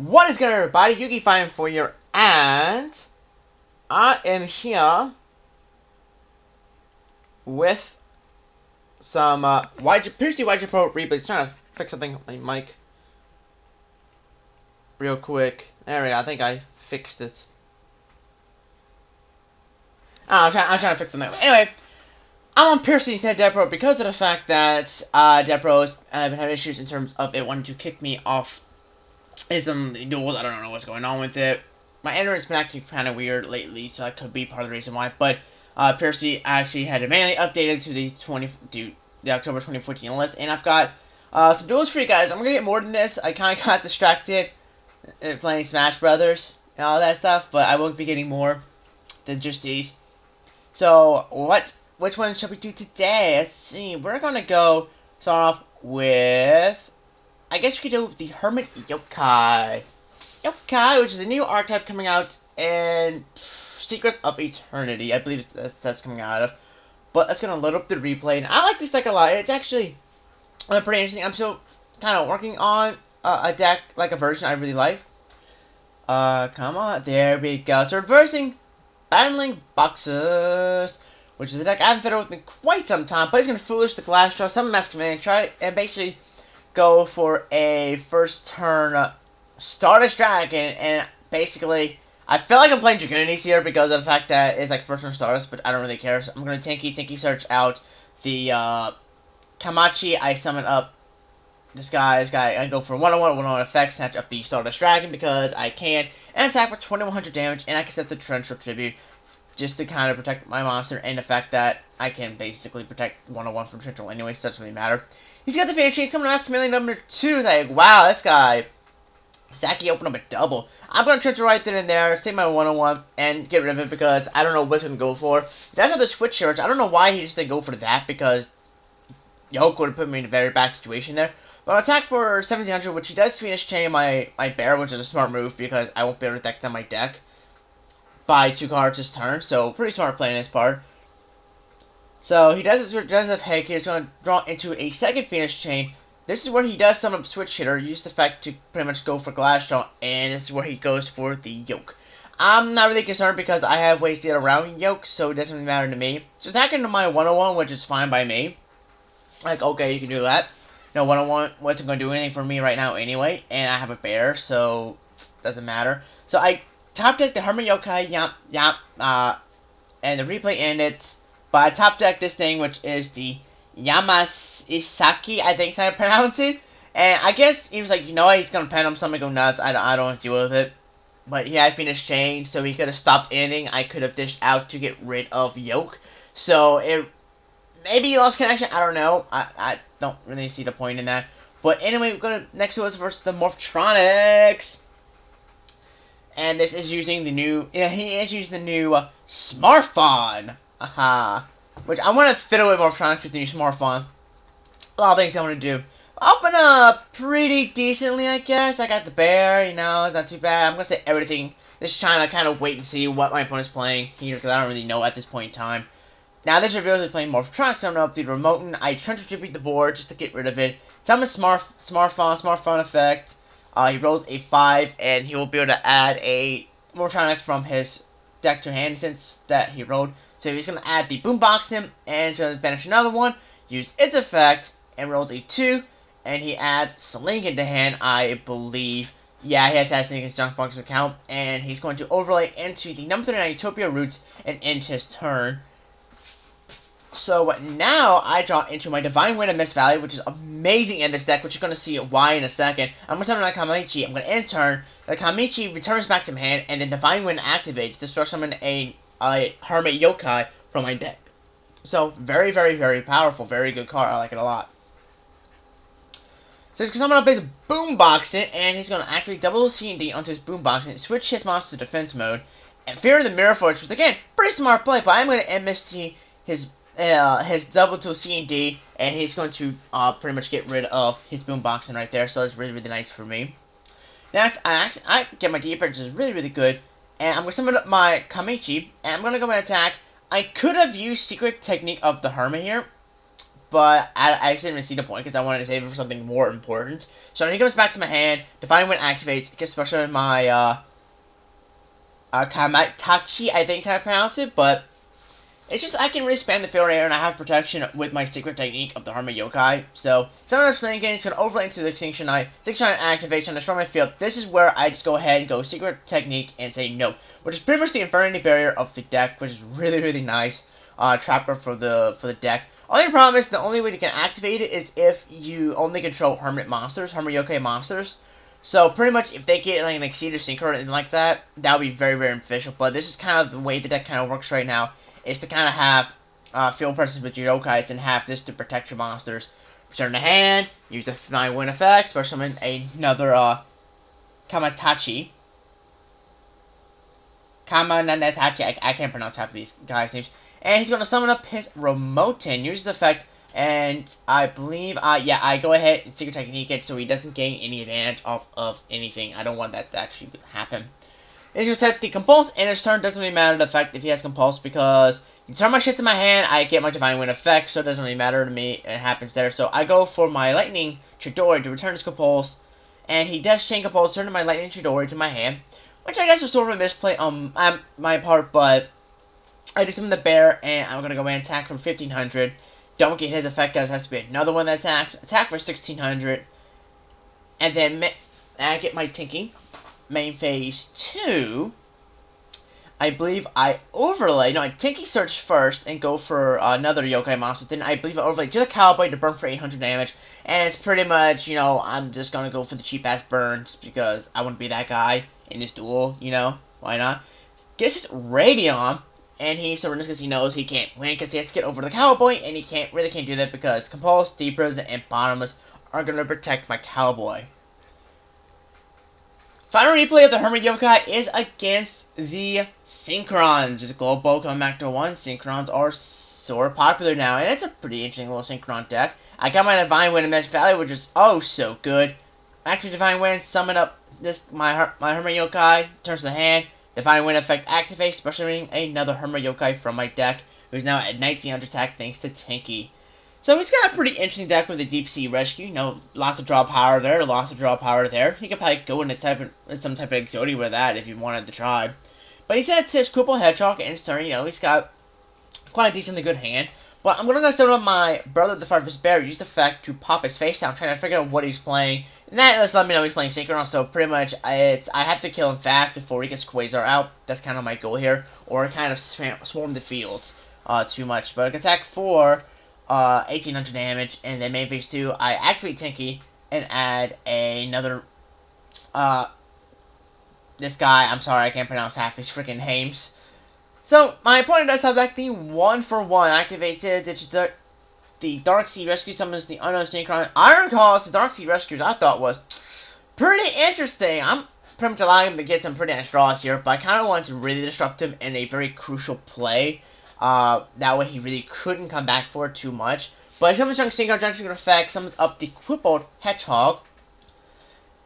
What is going on, everybody? Yuki for you, and I am here with some YGOPro replays. Trying to fix something on my mic real quick. There we go. I think I fixed it. I'm trying to fix something. Anyway, I'm on Piercy instead of DevPro because of the fact that DevPro's been having issues in terms of it wanting to kick me off some duels. I don't know what's going on with it. My internet's been acting kind of weird lately, so that could be part of the reason why. But Piercy actually had it manually updated to the October 2014 list, and I've got some duels for you guys. I'm gonna get more than this. I kind of got distracted playing Smash Brothers and all that stuff, but I will be getting more than just these. So which one shall we do today? Let's see. We're gonna start off with, I guess we could do the Hermit Youkai. Youkai, which is a new archetype coming out in Secrets of Eternity. I believe that's coming out of. But that's going to load up the replay. And I like this deck a lot. It's actually pretty interesting. I'm still kind of working on a deck, like a version I really like. Come on. There we go. So reversing Battlin Boxers, which is a deck I haven't fiddled with in quite some time. But he's going to Foolish the Glass Draw, summon Mask Command, try and basically go for a first turn Stardust Dragon, and basically I feel like I'm playing Dragonies here because of the fact that it's like first turn Stardust, but I don't really care. So I'm gonna Tinky search out the Kamachi. I summon up this guy. I go for 1/1 effects, snatch up the Stardust Dragon because I can, and attack for 2100 damage, and I can set the Torrential Tribute just to kind of protect my monster, and the fact that I can basically protect 1/1 from Torrential anyway, so that doesn't really matter. He's got the Finish Chain. Someone asked Chameleon number 2. Like, wow, this guy. Zaki opened up a double. I'm going to Torrential right then and there, save my 1/1, and get rid of it because I don't know what he's going to go for. He does have the Switch here, which I don't know why he just didn't go for that because Yoke would have put me in a very bad situation there. But I'll attack for 1700, which he does Finish Chain my bear, which is a smart move because I won't be able to deck down my deck by 2 cards this turn. So, pretty smart play on his part. So, he does have Hake. He's going to draw into a second Finish Chain. This is where he does summon up Switch Hitter, use the effect to pretty much go for Glass Draw, and this is where he goes for the Yoke. I'm not really concerned because I have ways to get around Yoke, so it doesn't really matter to me. So attacking to my 1/1, which is fine by me. Like, okay, you can do that. No, 1/1 wasn't going to do anything for me right now anyway, and I have a bear, so doesn't matter. So I top deck the Hermit Youkai, and the replay ended. But I top deck this thing, which is the Yamasaki, I think is how I pronounce it. And I guess he was like, you know what, he's going to pen him, so I'm going to go nuts. I don't want to deal with it. But he had Finish Chain, so he could have stopped anything I could have dished out to get rid of Yoke. So, maybe he lost connection, I don't know. I don't really see the point in that. But anyway, we're going to, next to us versus the Morphtronics. And this is using the new, he is using the new Smartphone. Aha. Which I want to fiddle with Morphtronics with the new Smartphone. A lot of things I want to do. Open up pretty decently, I guess. I got the bear, it's not too bad. I'm going to say everything. Just trying to kind of wait and see what my opponent's playing here, because I don't really know at this point in time. Now, this reveals he's playing Morphtronics. So I'm going to up the remote, and I Torrential Tribute the board just to get rid of it. Summon Smartphone effect. He rolls a 5, and he will be able to add a Morphtronics from his deck to hand since that he rolled. So he's going to add the Boombox him, and he's going to banish another one, use its effect, and rolls a 2, and he adds Slink into hand, I believe. Yeah, he has to add Slink in his Junkbox account, and he's going to overlay into the number 39 Utopia Roots and end his turn. So now I draw into my Divine Wind of Mist Valley, which is amazing in this deck, which you're going to see why in a second. I'm going to summon my Kamichi. I'm going to end turn. The Kamichi returns back to my hand, and then Divine Wind activates to start summon a Hermit Youkai from my deck. So, very, very, very powerful. Very good card. I like it a lot. So he's going to summon up his Boombox it, and he's going to activate double C&D onto his Boombox and switch his monster to defense mode. And Fear of the Mirror Forge, which again, pretty smart play, but I'm going to MST his double to C&D, and he's going to pretty much get rid of his Boomboxing right there, so it's really, really nice for me. Next, I get my D-Approach, which is really, really good, and I'm going to summon up my Kamichi, and I'm going to go and attack. I could have used Secret Technique of the Hermit here, but I just didn't even see the point because I wanted to save it for something more important. So when he comes back to my hand, Divine Wind activates, especially my Kamatachi, I think I pronounce it, but it's just I can really spam the field area and I have protection with my secret technique of the Hermit Youkai. So I'm thinking it's going to overlay into the Extinction Knight. Extinction Knight activates on destroy my field. This is where I just go ahead and go secret technique and say no, which is pretty much the Infinity Barrier of the deck, which is really, really nice. Trapper for the deck. Only problem is the only way you can activate it is if you only control Hermit monsters, Hermit Youkai monsters. So pretty much if they get like an Exceed or Synchro or anything like that, that would be very, very beneficial. But this is kind of the way the deck kind of works right now, is to kind of have field presence with your Yokais and have this to protect your monsters. Return to hand, use the Divine Wind effect, special summon another Kamatachi. Kamanatachi, I can't pronounce half of these guys' names. And he's going to summon up his Remoten, use the effect, and I believe, I go ahead and secret technique it so he doesn't gain any advantage off of anything. I don't want that to actually happen. He's going to set the Compulse, and his turn doesn't really matter the effect if he has Compulse, because you turn my shit to my hand, I get my Divine Wind effect, so it doesn't really matter to me, it happens there. So I go for my Lightning Chidori to return his Compulse, and he does chain Compulse, turn my Lightning Chidori to my hand, which I guess was sort of a misplay on my part, but I do summon the bear, and I'm going to go and attack for 1500. Don't get his effect, because it has to be another one that attacks. Attack for 1600. And then I get my Tinky. Main phase 2. I believe I overlay. No, I Tinky search first and go for another Yokai monster. Then I believe I overlay to the Cowboy to burn for 800 damage. And it's pretty much, I'm just going to go for the cheap-ass burns, because I want to be that guy in this duel, Why not? Gets his Radeon. And he surrenders because he knows he can't win because he has to get over the Cowboy, and he can't do that because Compulse, Deepers, and Bottomless are going to protect my Cowboy. Final replay of the Hermit Youkai is against the Synchrons. There's a Glowbow coming back to 1. Synchrons are sort of popular now, and it's a pretty interesting little Synchron deck. I got my Divine Wind in Mesh Valley, which is oh so good. Actually, Divine Wind, summon up my Hermit Youkai, turns to the hand. Divine Wind effect activates, special another Hermit Youkai from my deck, who's now at 1900 attack thanks to Tinky. So he's got a pretty interesting deck with the Deep Sea Rescue. Lots of draw power there, lots of draw power there. He could probably go into some type of Exodia with that if you wanted to try. But he sets his Cripple Hedgehog in his turn. He's got quite a decently good hand. But I'm going to start on my Brother the Farthest Bear, use the effect to pop his face down, trying to figure out what he's playing. And that just let me know he's playing Synchron, so pretty much I have to kill him fast before he gets Quasar out. That's kind of my goal here. Or kind of swarm the fields too much. But I can attack for 1800 damage, and then main phase 2, I activate Tinky and add another, this guy, I'm sorry, I can't pronounce half his freaking names. So, my opponent does have like the 1-for-1 activated, the Dark Sea Rescue summons the Unknown Synchron. Iron Calls the Dark Sea Rescuers I thought was pretty interesting. I'm pretty much allowing him to get some pretty nice draws here, but I kind of wanted to really disrupt him in a very crucial play. That way he really couldn't come back for it too much. But summons Junk Synchron, Junk Synchron effect, summons up the Crippled Hedgehog.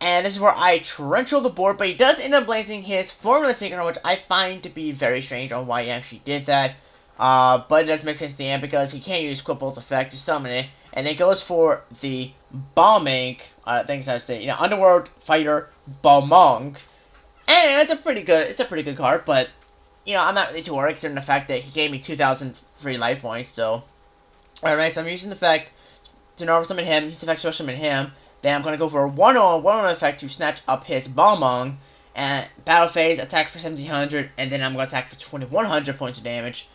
And this is where I torrential the board, but he does end up blazing his Formula Synchron, which I find to be very strange on why he actually did that. But it does make sense at the end because he can't use Quipple's effect to summon it. And then goes for the Bombing, things I say, Underworld Fighter Balmong. And it's a pretty good card, but, I'm not really too worried considering the fact that he gave me 2,000 free life points, so. Alright, so I'm using the effect to normal summon him, use the effect to summon him. Then I'm going to go for a 1-on-1 effect to snatch up his Balmong. And battle phase, attack for 1700, and then I'm going to attack for 2100 points of damage.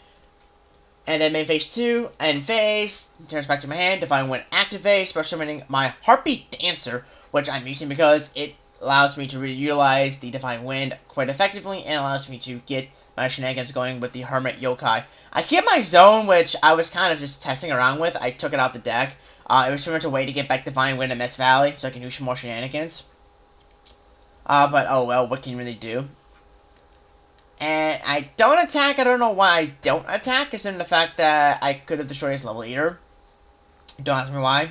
And then main phase 2, end phase, turns back to my hand, Divine Wind activates, special summoning my Heartbeat Dancer, which I'm using because it allows me to utilize the Divine Wind quite effectively, and allows me to get my shenanigans going with the Hermit Youkai. I kept my Zone, which I was kind of just testing around with. I took it out the deck. It was pretty much a way to get back Divine Wind and Mist Valley, so I can do some more shenanigans. But oh well, what can you really do? And I don't attack. I don't know why I don't attack, considering the fact that I could have destroyed his level eater. Don't ask me why.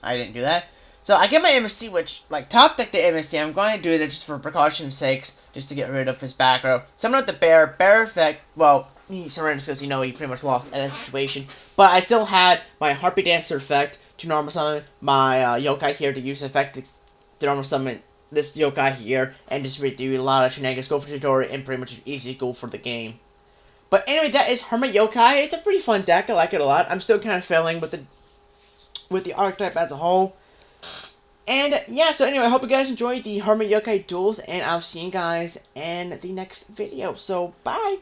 I didn't do that. So I get my MST, which, top deck the MST. I'm going to do that just for precaution's sakes, just to get rid of his back row. Summon up the bear. Bear effect, well, he surrenders because, you know, he pretty much lost in that situation. But I still had my Harpy Dancer effect to normal summon my yokai here to use the effect to normal summon this yokai here, and just do a lot of shenanigans, go for tutorial, and pretty much easy go for the game. But anyway, that is Hermit Youkai. It's a pretty fun deck. I like it a lot. I'm still kind of failing with the archetype as a whole. And yeah, so anyway, I hope you guys enjoyed the Hermit Youkai duels, and I'll see you guys in the next video. So, bye!